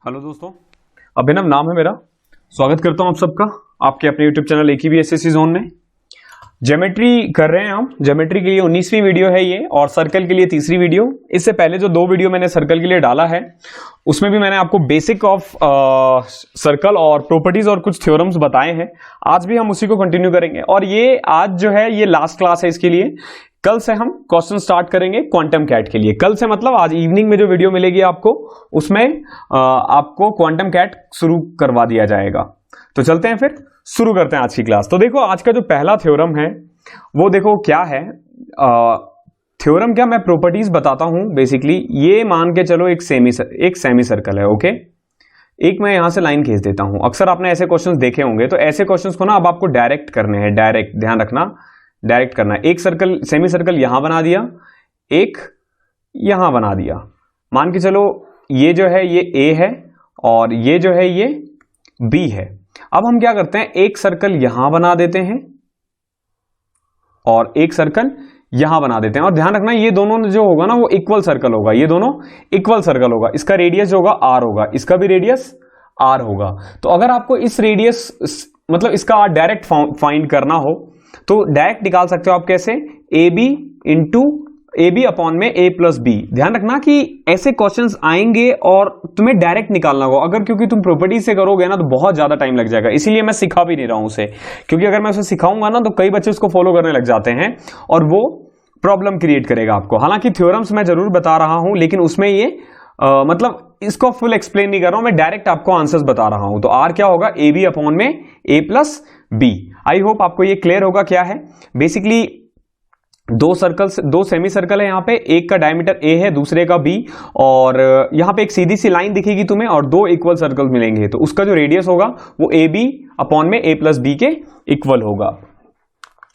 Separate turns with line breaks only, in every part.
Hello दोस्तों, अभिनव नाम है मेरा। स्वागत करता हूं आप सबका आपके अपने यूट्यूब चैनल एक ही भी एसएससी जोन में। ज्योमेट्री कर रहे हैं हम। ज्योमेट्री के लिए 19वीं वीडियो है ये और सर्कल के लिए तीसरी वीडियो। इससे पहले जो 2 वीडियो मैंने सर्कल के लिए डाला है उसमें भी मैंने आपको बेसिक ऑफ सर्कल और प्रॉपर्टीज और कुछ थ्योरम्स बताए हैं। आज भी हम उसी को कंटिन्यू करेंगे और ये आज जो है ये लास्ट क्लास है इसके लिए। कल से हम क्वेश्चन स्टार्ट करेंगे क्वांटम कैट के लिए। कल से मतलब आज इवनिंग में जो वीडियो मिलेगी आपको उसमें आपको क्वांटम कैट शुरू करवा दिया जाएगा। तो चलते हैं फिर शुरू करते हैं आज की क्लास। तो देखो आज का जो पहला थ्योरम है वो देखो क्या है। थ्योरम क्या, मैं प्रॉपर्टीज बताता हूं। बेसिकली ये मान के चलो एक सेमी सर्कल है। ओके, एक मैं यहां से लाइन खींच देता हूं। अक्सर आपने ऐसे क्वेश्चंस देखे होंगे, तो ऐसे क्वेश्चंस को ना अब आपको डायरेक्ट करने हैं। डायरेक्ट ध्यान रखना, डायरेक्ट करना है। एक सर्कल सेमी सर्कल यहां बना दिया, एक यहां बना दिया। मान के चलो ये जो है ये ए है और ये जो है ये बी है। अब हम क्या करते हैं, एक सर्कल यहां बना देते हैं और एक सर्कल यहां बना देते हैं। और ध्यान रखना ये दोनों जो होगा ना वो इक्वल सर्कल होगा। ये दोनों इक्वल सर्कल होगा। इसका रेडियस जो होगा आर होगा, इसका भी रेडियस आर होगा। तो अगर आपको इस रेडियस मतलब इसका डायरेक्ट फाइंड करना हो तो डायरेक्ट निकाल सकते हो आप। कैसे? ए बी अपॉन में ए प्लस बी। ध्यान रखना कि ऐसे क्वेश्चंस आएंगे और तुम्हें डायरेक्ट निकालना होगा। अगर क्योंकि तुम प्रॉपर्टी से करोगे ना तो बहुत ज्यादा टाइम लग जाएगा, इसीलिए मैं सिखा भी नहीं रहा हूं उसे। क्योंकि अगर मैं उसे सिखाऊंगा ना तो कई बच्चे उसको फॉलो करने लग जाते हैं और वो प्रॉब्लम क्रिएट करेगा आपको। हालांकि थ्योरम्स मैं जरूर बता रहा हूं लेकिन उसमें ये मतलब इसको फुल एक्सप्लेन नहीं कर रहा हूं मैं, डायरेक्ट आपको आंसर्स बता रहा हूं। तो आर क्या होगा, ए बी अपॉन में ए प्लस बी। आई होप आपको ये क्लियर होगा क्या है। बेसिकली दो सेमी सर्कल है यहाँ पे, एक का डायमीटर ए है दूसरे का बी, और यहाँ पे एक सीधी सी लाइन दिखेगी तुम्हें और 2 इक्वल सर्कल मिलेंगे। तो उसका जो रेडियस होगा वो ए बी अपॉन में ए प्लस बी के इक्वल होगा।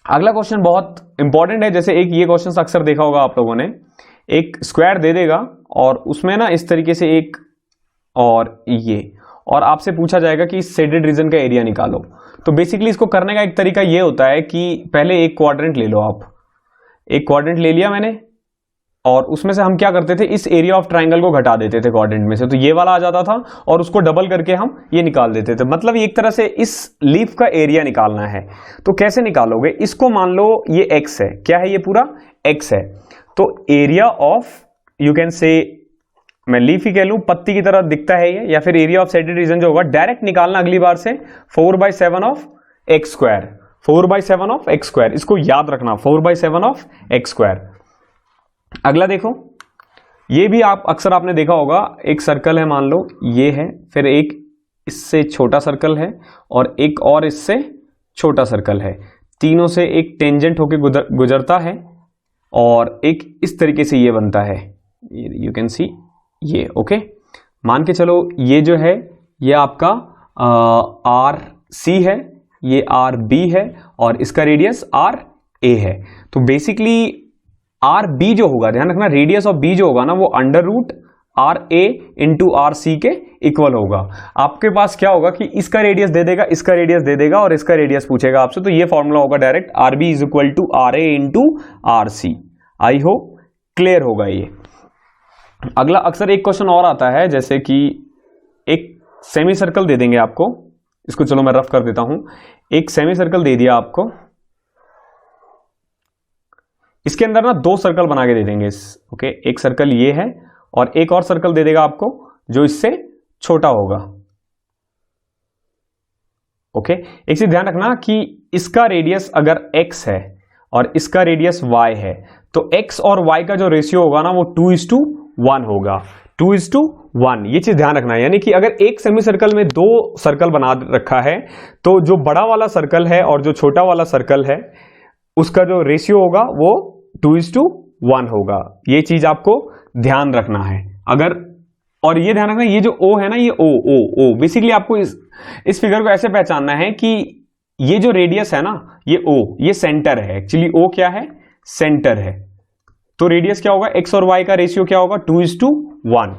अगला क्वेश्चन बहुत इंपॉर्टेंट है। जैसे एक ये क्वेश्चन अक्सर देखा होगा आप लोगों ने, एक स्क्वायर दे देगा और उसमें ना इस तरीके से एक और ये, और आपसे पूछा जाएगा कि इस शेडेड रीजन का एरिया निकालो। तो बेसिकली इसको करने का एक तरीका ये होता है कि पहले एक क्वाड्रेंट ले लो आप। एक क्वाड्रेंट ले लिया मैंने और उसमें से हम क्या करते थे, इस एरिया ऑफ ट्राइंगल को घटा देते थे क्वाड्रेंट में से। तो ये वाला आ जाता था और उसको डबल करके हम ये निकाल देते थे। मतलब एक तरह से इस लीफ का एरिया निकालना है। तो कैसे निकालोगे, इसको मान लो ये x है। क्या है ये? पूरा x है। तो area of, you can say, मैं लीफ ही कह लूं, पत्ती की तरह दिखता है ये, या फिर एरिया ऑफ शेडेड रीजन जो होगा डायरेक्ट निकालना अगली बार से 4/7 of x square. 4/7 of x square, इसको याद रखना, 4/7 ऑफ एक्स स्क्वायर। अगला देखो, ये भी आप अक्सर आपने देखा होगा। एक सर्कल है मान लो ये है, फिर एक इससे छोटा सर्कल है और एक और इससे छोटा सर्कल है। तीनों से एक टेंजेंट होके गुजरता है और एक इस तरीके से ये बनता है। यू कैन सी ये। ओके, मान के चलो ये जो है ये आपका आर सी है, ये आर बी है और इसका रेडियस आर ए है। तो बेसिकली आर बी जो होगा, ध्यान रखना, रेडियस ऑफ बी जो होगा ना वो under root R A into R C के इक्वल होगा। आपके पास क्या होगा कि इसका रेडियस दे देगा, इसका रेडियस दे देगा और इसका रेडियस पूछेगा आपसे। तो ये फॉर्मूला होगा direct, R B is equal to R A into R C. I hope clear होगा ये। अगला अक्सर एक क्वेश्चन और आता है, जैसे कि एक सेमी सर्कल दे देंगे आपको। इसको चलो मैं रफ कर देता हूं। एक सेमी सर्कल दे दिया आपको, इसके अंदर ना 2 सर्कल बना के दे देंगे। ओके, एक सर्कल ये है और एक और सर्कल दे देगा आपको जो इससे छोटा होगा। ओके, एक चीज ध्यान रखना कि इसका रेडियस अगर x है और इसका रेडियस y है तो x और y का जो रेशियो होगा ना वो 2:1 होगा। 2:1, ये चीज ध्यान रखना है। यानी कि अगर एक सेमी सर्कल में 2 सर्कल बना रखा है तो जो बड़ा वाला सर्कल है और जो छोटा वाला सर्कल है उसका जो रेशियो होगा वो 2:1 होगा। ये चीज आपको ध्यान रखना है। अगर, और ये ध्यान रखना ये जो O है ना, ये O बेसिकली आपको इस फिगर को ऐसे पहचानना है कि ये जो रेडियस है ना ये O, ये सेंटर है। एक्चुअली O क्या है? सेंटर है। तो रेडियस क्या होगा, x और y का रेशियो क्या होगा? 2:1।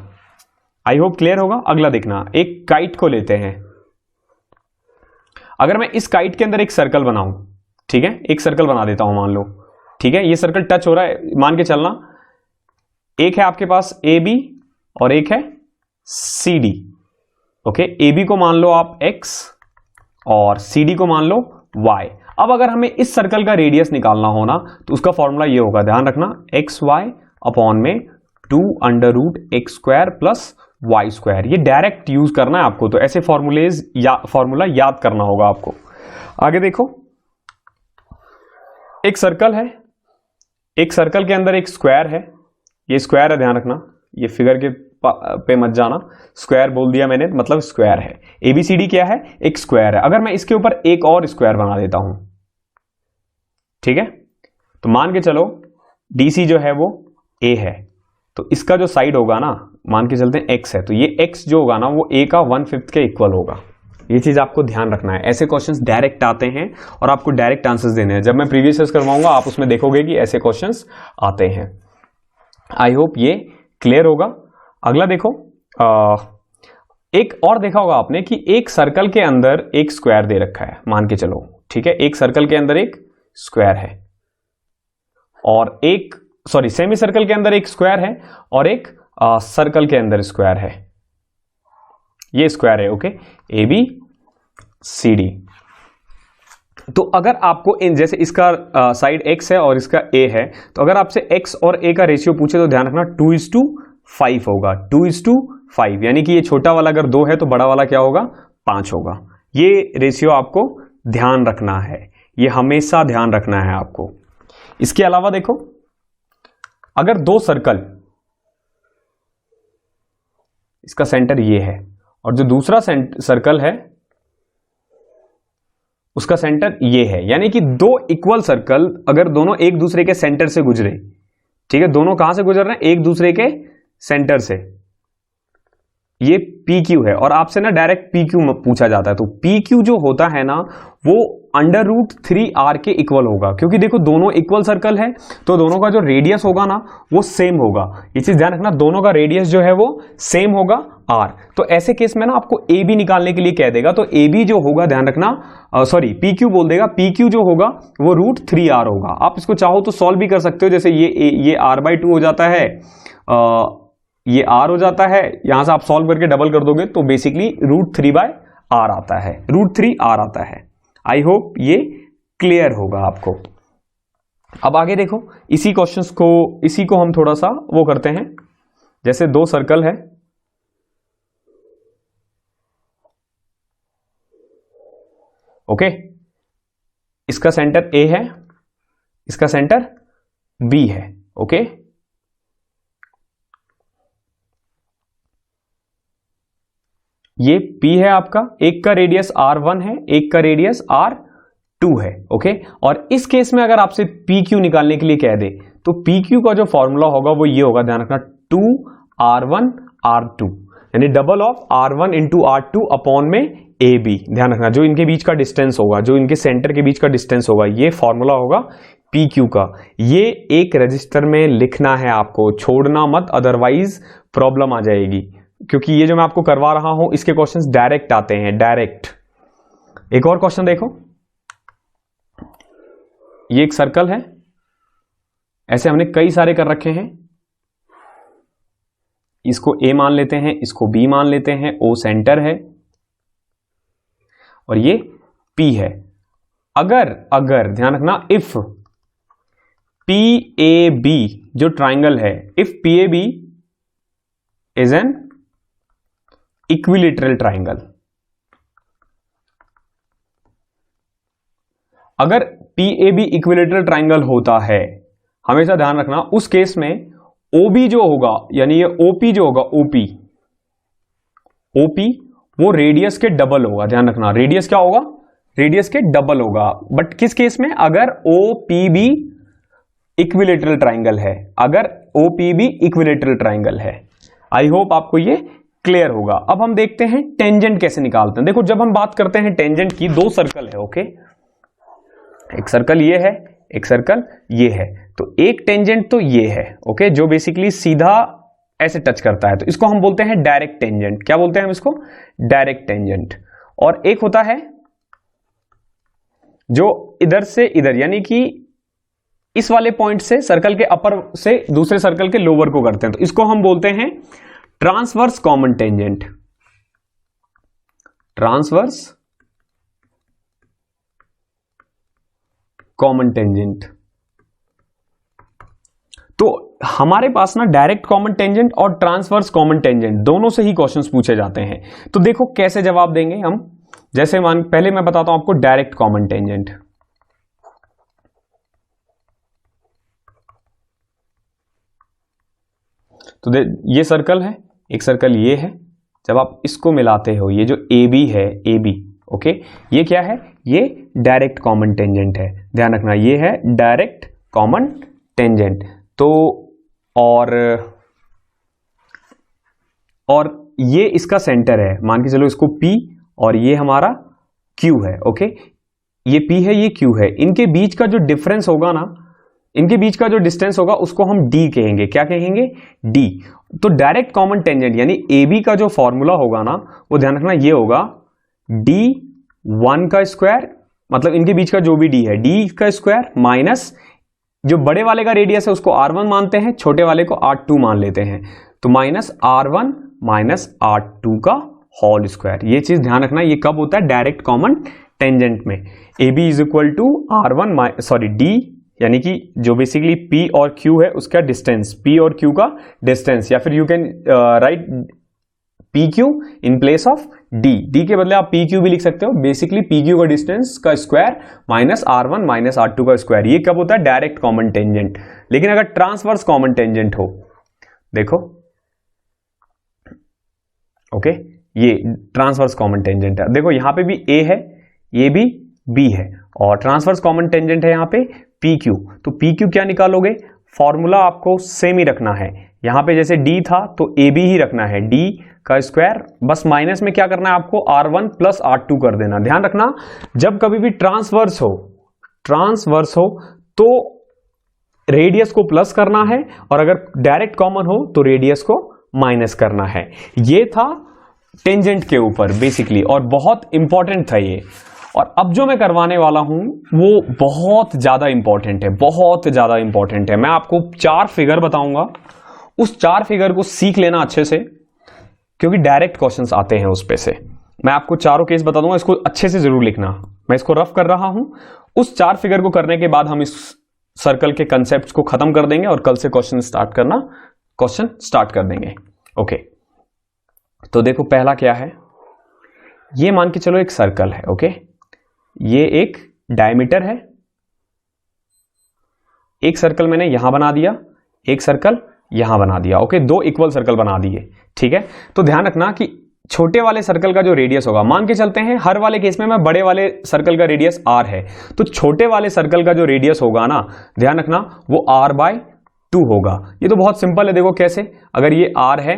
आई होप क्लियर होगा। अगला देखना, एक काइट को लेते हैं। अगर मैं इस काइट के अंदर एक सर्कल बनाऊं, ठीक है, एक सर्कल बना देता हूं मान लो, ठीक है, ये सर्कल टच हो रहा है, मान के चलना। एक है आपके पास ए बी और एक है C D. Okay, A B को मान लो आप x और सी डी को मान लो y। अब अगर हमें इस सर्कल का रेडियस निकालना हो ना तो उसका फॉर्मूला ये होगा, ध्यान रखना, एक्स वाई अपॉन में 2√x² प्लस y²। ये डायरेक्ट यूज करना है आपको, तो ऐसे फॉर्मूला याद करना होगा आपको। आगे देखो, एक सर्कल है, एक सर्कल के अंदर एक स्क्वायर है, ये स्क्वायर है, ध्यान रखना, ये फिगर के पे मत जाना, स्क्वायर बोल दिया मैंने मतलब स्क्वायर है। एबीसीडी क्या है, एक स्क्वायर है। अगर मैं इसके ऊपर एक और स्क्वायर बना देता हूं, ठीक है, तो मान के चलो डीसी जो है वो ए है, तो इसका जो साइड होगा ना, मान के चलते हैं एक्स है, तो ये एक्स जो होगा ना वो ए का 1/5 के इक्वल होगा। ये चीज आपको ध्यान रखना है। ऐसे क्वेश्चंस डायरेक्ट आते हैं और आपको डायरेक्ट आंसर्स देने हैं। जब मैं प्रीवियस ईयर करवाऊंगा आप उसमें देखोगे कि ऐसे क्वेश्चंस आते हैं। आई होप ये क्लियर होगा। अगला देखो, एक और देखा होगा आपने कि एक सर्कल के अंदर एक स्क्वायर दे रखा है, मान के चलो, ठीक है, एक सर्कल के अंदर एक स्क्वायर है और एक सेमी सर्कल के अंदर एक स्क्वायर है और एक सर्कल के अंदर स्क्वायर है। ये स्क्वायर है, okay, A B C D. तो अगर आपको इन जैसे इसका साइड x है और इसका a है, तो अगर आपसे x और a का रेशियो पूछे तो ध्यान रखना 2:5 होगा, 2:5, यानी कि ये छोटा वाला अगर 2 है तो बड़ा वाला क्या होगा, 5 होगा। ये रेशियो आपको ध्यान रखना है, ये हमेशा ध्यान रखना है आपको। इसके अलावा देखो, अगर दो सर्कल, इसका सेंटर ये है और जो दूसरा सर्कल है उसका सेंटर ये है, यानी कि दो इक्वल सर्कल अगर दोनों एक दूसरे के सेंटर से गुजरे, ठीक है, दोनों कहां से गुजर रहे हैं, एक दूसरे के सेंटर से, ये PQ है और आपसे ना डायरेक्ट PQ पूछा जाता है, तो PQ जो होता है ना वो √3r के इक्वल होगा, क्योंकि देखो दोनों इक्वल सर्कल है तो दोनों का जो रेडियस होगा ना वो सेम होगा। ये चीज ध्यान रखना, दोनों का रेडियस जो है वो सेम होगा r। तो ऐसे केस में ना आपको AB निकालने के लिए कह देगा, तो AB जो होगा, ध्यान रखना, PQ बोल देगा, PQ जो होगा वो √3r होगा। आप इसको चाहो तो सॉल्व भी कर सकते हो, जैसे ये r/2 हो जाता है, ये r हो जाता है, यहां से आप सॉल्व करके डबल कर दोगे तो बेसिकली √3/r आता है, √3r आता है। आई होप ये क्लियर होगा आपको। अब आगे देखो, इसी को हम थोड़ा सा वो करते हैं, जैसे दो सर्कल है, ओके, इसका सेंटर A है, इसका सेंटर B है, ओके, ये P है आपका, एक का रेडियस R1 है, एक का रेडियस R2 है, ओके। और इस केस में अगर आपसे PQ निकालने के लिए कह दे तो PQ का जो फॉर्मूला होगा वो ये होगा, ध्यान रखना, 2r1 r2, यानी double of r1 into r2 upon में AB। ध्यान रखना, जो इनके बीच का डिस्टेंस होगा, जो इनके सेंटर के बीच का डिस्टेंस होगा, ये फॉर्मूला होगा PQ का। ये एक रजिस्टर में लिखना है आपको, छोड़ना मत, अदरवाइज प्रॉब्लम आ जाएगी, क्योंकि ये जो मैं आपको करवा रहा हूं इसके क्वेश्चंस डायरेक्ट आते हैं, डायरेक्ट। एक और क्वेश्चन देखो, ये एक सर्कल है, ऐसे हमने कई सारे कर रखे हैं, इसको A मान लेते हैं, इसको B मान लेते हैं, O सेंटर है और ये P है। अगर ध्यान रखना, इफ PAB जो ट्राइंगल है, if PAB is an equilateral triangle, अगर PAB इक्विलेटरल ट्राइंगल होता है, हमेशा ध्यान रखना, उस केस में OB जो होगा, यानी ये OP जो होगा, OP वो रेडियस के डबल होगा। ध्यान रखना, रेडियस क्या होगा, रेडियस के डबल होगा। बट किस केस में, अगर OPB इक्विलेटरल ट्राइंगल है, अगर OPB इक्विलेटरल ट्राइंगल है। आई होप आपको ये क्लियर होगा। अब हम देखते हैं टेंजेंट कैसे निकालते हैं। देखो, जब हम बात करते हैं टेंजेंट की, दो सर्कल है, ओके, एक सर्कल ये है, एक सर्कल ये है, तो एक टेंजेंट तो ये है, ओके, जो बेसिकली सीधा ऐसे टच करता है, तो इसको हम बोलते हैं डायरेक्ट टेंजेंट। क्या बोलते हैं हम इसको, डायरेक्ट टेंजेंट। और एक होता है जो इधर से इधर, यानी कि इस वाले पॉइंट से, सर्कल के अपर से दूसरे सर्कल के लोअर को करते हैं, तो इसको हम बोलते हैं transverse common tangent. Transverse common tangent. तो हमारे पास ना डायरेक्ट कॉमन टेंजेंट और ट्रांसवर्स कॉमन टेंजेंट दोनों से ही क्वेश्चंस पूछे जाते हैं। तो देखो कैसे जवाब देंगे हम। जैसे पहले मैं बताता हूं आपको डायरेक्ट कॉमन टेंजेंट। तो ये सर्कल है, एक सर्कल ये है। जब आप इसको मिलाते हो, ये जो ए बी है, ए बी, ओके, ये क्या है? ये डायरेक्ट कॉमन टेंजेंट है। ध्यान रखना, ये है डायरेक्ट कॉमन टेंजेंट। तो और ये इसका सेंटर है, मान के चलो इसको P, और ये हमारा Q है। ओके, ये P है, ये Q है। इनके बीच का जो डिफरेंस होगा ना, इनके बीच का जो डिस्टेंस होगा उसको हम D कहेंगे। क्या कहेंगे? D। तो डायरेक्ट कॉमन टेंजेंट यानी AB का जो फॉर्मूला होगा ना, वो ध्यान रखना ये होगा D1 का स्क्वायर, मतलब इनके बीच का जो भी D है, D का स्क्वायर माइनस जो बड़े वाले का रेडियस है उसको R1 मानते हैं, छोटे वाले को R2 मान लेते हैं, तो माइनस R1 माइनस R2 का होल स्क्वायर। ये चीज ध्यान रखना, ये कब होता है? डायरेक्ट कॉमन टेंजेंट में। AB is equal to R1 sorry D, यानी कि जो बेसिकली P और Q है उसका डिस्टेंस, P और Q का डिस्टेंस, या फिर you can write PQ in place of D के बदले आप PQ भी लिख सकते हो। बेसिकली PQ का डिस्टेंस का square minus R1 minus R2 का स्क्वायर। ये कब होता है? Direct common tangent. लेकिन अगर ट्रांसवर्स कॉमन टेंजेंट हो, देखो, ओके, ये ट्रांसवर्स कॉमन टेंजेंट है। देखो यहां पे भी A है, ये भी B है, और ट्रांसवर्स कॉमन टेंजेंट है यहां पे PQ। तो PQ क्या निकालोगे? फॉर्मूला आपको सेम ही रखना है। यहां पे जैसे D था तो AB ही रखना है, D का स्क्वायर, बस माइनस में क्या करना है आपको? R1 प्लस R2 कर देना। ध्यान रखना, जब कभी भी ट्रांसवर्स हो तो रेडियस को प्लस करना है, और अगर डायरेक्ट कॉमन हो तो रेडियस को माइनस करना है। ये था टेंजेंट के ऊपर बेसिकली, और बहुत इंपॉर्टेंट था ये। और अब जो मैं करवाने वाला हूं वो बहुत ज्यादा इंपॉर्टेंट है, बहुत ज्यादा इंपॉर्टेंट है। मैं आपको 4 फिगर बताऊंगा, उस 4 फिगर को सीख लेना अच्छे से, क्योंकि डायरेक्ट क्वेश्चंस आते हैं उस पे से। मैं आपको चारों केस बता दूंगा, इसको अच्छे से जरूर लिखना। मैं इसको रफ कर रहा हूं। उस 4 फिगर को करने के बाद हम इस सर्कल के कंसेप्ट को खत्म कर देंगे और कल से क्वेश्चन स्टार्ट कर देंगे। ओके, तो देखो पहला क्या है, ये मान के चलो एक सर्कल है। ओके, ये एक डायमीटर है, एक सर्कल मैंने यहां बना दिया, एक सर्कल यहां बना दिया। ओके, 2 इक्वल सर्कल बना दिए। ठीक है, तो ध्यान रखना कि छोटे वाले सर्कल का जो रेडियस होगा, मान के चलते हैं हर वाले केस में मैं बड़े वाले सर्कल का रेडियस R है, तो छोटे वाले सर्कल का जो रेडियस होगा ना, ध्यान रखना वो R/2 होगा। ये तो बहुत सिंपल है, देखो कैसे, अगर ये R है,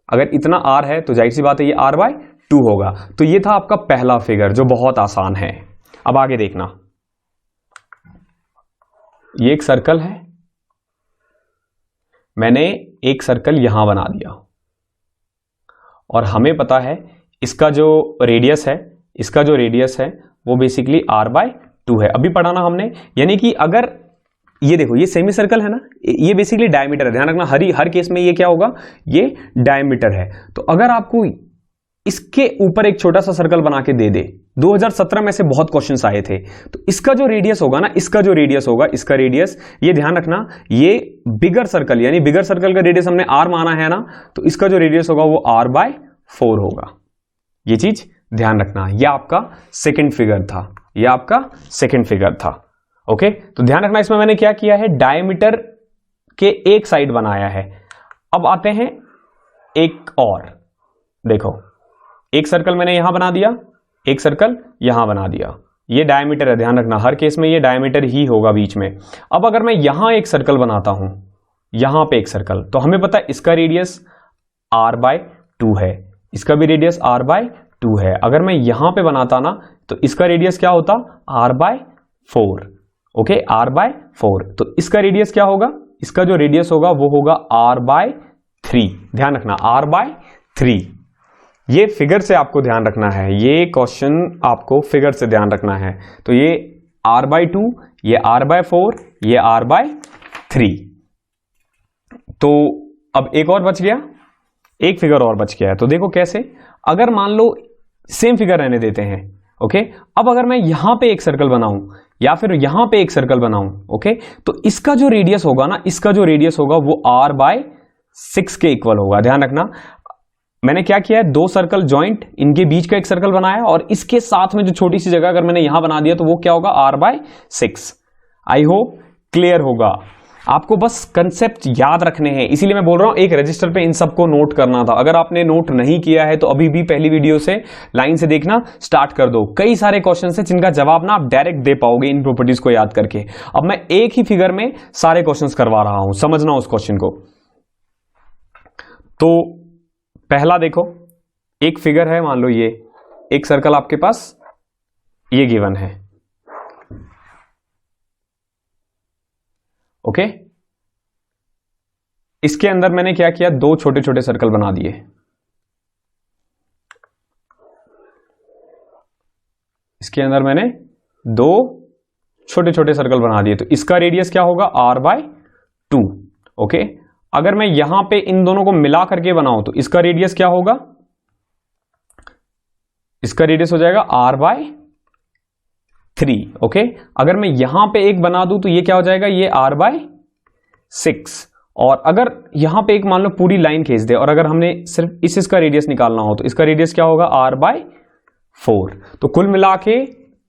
अगर इतना R है तो जाहिर सी बात है ये R/2 होगा। तो ये था आपका पहला फिगर जो बहुत आसान है। अब आगे देखना, ये एक सर्कल है, मैंने एक सर्कल यहां बना दिया, और हमें पता है इसका जो रेडियस है वो बेसिकली R/2 है। अभी पढ़ा ना हमने, यानी कि अगर ये देखो ये सेमी सर्कल है ना, ये बेसिकली डायमीटर है। ध्यान रखना हर केस में ये क्या होगा? ये डायमीटर है। तो अगर आपको इसके ऊपर एक छोटा सा सर्कल बना के दे दे, 2017 में से बहुत क्वेश्चंस आए थे, तो इसका जो रेडियस होगा ना, इसका रेडियस, ये ध्यान रखना, ये बिगर सर्कल, यानी बिगर सर्कल का रेडियस हमने R माना है ना, तो इसका जो रेडियस होगा वो R/4 होगा। ये चीज ध्यान रखना। ये आपका सेकंड फिगर था। ओके, तो ध्यान रखना, इसमें मैंने क्या किया है? डायमीटर के एक साइड बनाया है। अब आते हैं एक और, देखो एक सर्कल मैंने यहां बना दिया, एक सर्कल यहां बना दिया, ये डायमीटर है। ध्यान रखना हर केस में ये डायमीटर ही होगा बीच में। अब अगर मैं यहां एक सर्कल बनाता हूं, यहां पे एक सर्कल, तो हमें पता है इसका रेडियस R/2 है, इसका भी रेडियस R/2 है। अगर मैं यहां पे बनाता ना, तो इसका रेडियस क्या होता? R/4। Okay, R/4। तो इसका रेडियस क्या होगा? इसका जो रेडियस होगा वो होगा R/3। ध्यान रखना R/3। ये फिगर से आपको ध्यान रखना है, ये क्वेश्चन आपको फिगर से ध्यान रखना है। तो ये R/2, ये R/4, ये R/3। तो अब एक और बच गया, एक फिगर और बच गया है। तो देखो कैसे, अगर मान लो सेम फिगर रहने देते हैं। ओके, अब अगर मैं यहां पे एक सर्कल बनाऊं या फिर यहां पे एक सर्कल बनाऊं, ओके, तो इसका जो रेडियस होगा ना, इसका जो रेडियस होगा वो r/6 के इक्वल होगा। ध्यान रखना, मैंने क्या किया है, दो सर्कल जॉइंट, इनके बीच का एक सर्कल बनाया और इसके साथ में जो छोटी सी जगह अगर मैंने यहां बना दिया तो वो क्या होगा, r/6। आई होप क्लियर होगा। आपको बस कंसेप्ट याद रखने हैं, इसीलिए मैं बोल रहा हूं एक रजिस्टर पे इन सबको नोट करना था। अगर आपने नोट नहीं किया है तो अभी भी पहली वीडियो से लाइन से देखना स्टार्ट कर दो। कई सारे क्वेश्चन हैं जिनका जवाब ना आप डायरेक्ट दे पाओगे इन प्रॉपर्टीज को याद करके। अब मैं एक ही फिगर में सारे क्वेश्चंस करवा रहा हूं, समझना उस क्वेश्चन को। तो पहला देखो, एक फिगर है, मान लो ये एक सर्कल आपके पास ये गिवन है। ओके, इसके अंदर मैंने क्या किया, दो छोटे छोटे सर्कल बना दिए। इसके अंदर मैंने दो छोटे छोटे सर्कल बना दिए, तो इसका रेडियस क्या होगा, r/2। ओके, अगर मैं यहां पे इन दोनों को मिला करके बनाऊं तो इसका रेडियस क्या होगा, इसका रेडियस हो जाएगा r/3। ओके, अगर मैं यहां पे एक बना दूं तो ये क्या हो जाएगा, ये r/6। और अगर यहां पे एक मान लो पूरी लाइन खींच दे और अगर हमने सिर्फ इसका रेडियस निकालना हो तो इसका रेडियस क्या होगा, r/4। तो कुल मिला के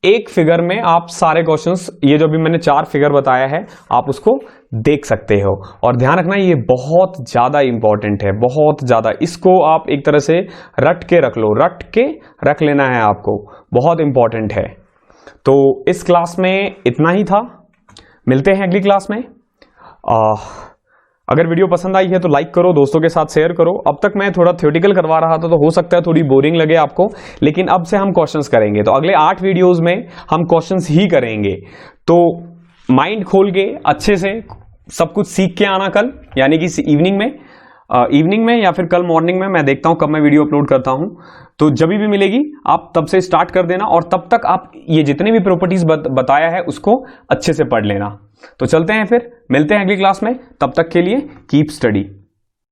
एक फिगर में आप सारे क्वेश्चंस, ये जो भी मैंने 4 फिगर बताया है, आप उसको देख सकते हो। और ध्यान रखना ये बहुत ज्यादा इंपॉर्टेंट है, बहुत ज्यादा। इसको आप एक तरह से रट के रख लो, रट के रख लेना है आपको, बहुत इंपॉर्टेंट है। तो इस क्लास में इतना ही था, मिलते हैं अगली क्लास में। अगर वीडियो पसंद आई है तो लाइक करो, दोस्तों के साथ शेयर करो। अब तक मैं थोड़ा थ्योरेटिकल करवा रहा था तो हो सकता है थोड़ी बोरिंग लगे आपको, लेकिन अब से हम क्वेश्चंस करेंगे। तो अगले 8 वीडियोस में हम क्वेश्चंस ही करेंगे। तो माइंड खोल के अच्छे से सब कुछ सीख के आना कल, यानी कि इवनिंग में या फिर कल मॉर्निंग में, मैं देखता हूं कब मैं वीडियो अपलोड करता हूं। तो जब भी मिलेगी आप तब से स्टार्ट कर देना और तब तक आप ये जितने भी प्रॉपर्टीज बताया है उसको अच्छे से पढ़ लेना। तो चलते हैं, फिर मिलते हैं अगली क्लास में। तब तक के लिए कीप स्टडी।